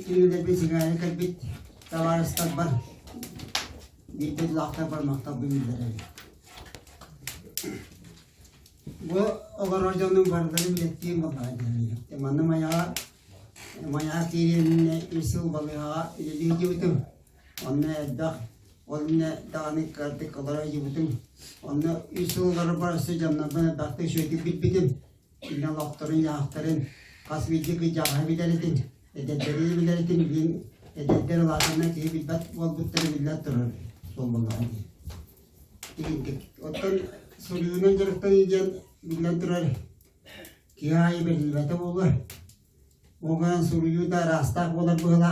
İngilizce bir sigara kalbit tavarıstak var. Bir lakta var maktab bilgileri. Bu oğlanın varlığını bilettiğim vallahi. Temanı maya kirinin isul balığa ilgili bitim. Onunla eddak, onunla dağınık kartık olarak bitim. Onunla isulları parası camlardan baktı şöyle bitim. İnna laktarın yahtarın kasbiydi ki cahil bileridin. Edetleri bileridin. Edetleri latına ki bilbat bol butları billat durur. Sol balığa. Otan suyunun jarıktan iyice billat durur. Kiyayı belirlete olur. Oğlan suyu da rastak olur böyle.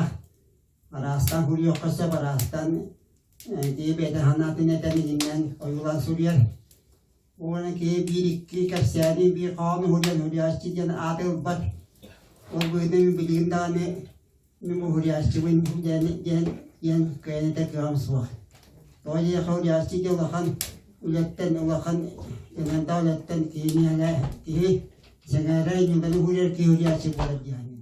Rastan kuruyor kasa rastan diye beden hanatı nedeniyle oyulan suruyor. Oğlan ki bir iki kapsiyani bir kanun huriyatçı diye adı var. O böyle bildiğin tane nümu huriyatçı bu yani kıyafete kıyamız var. Dolayı huriyatçı diye olakan ületten olakan yani devletten ki niye ki senere yılları huriyatçı var yani.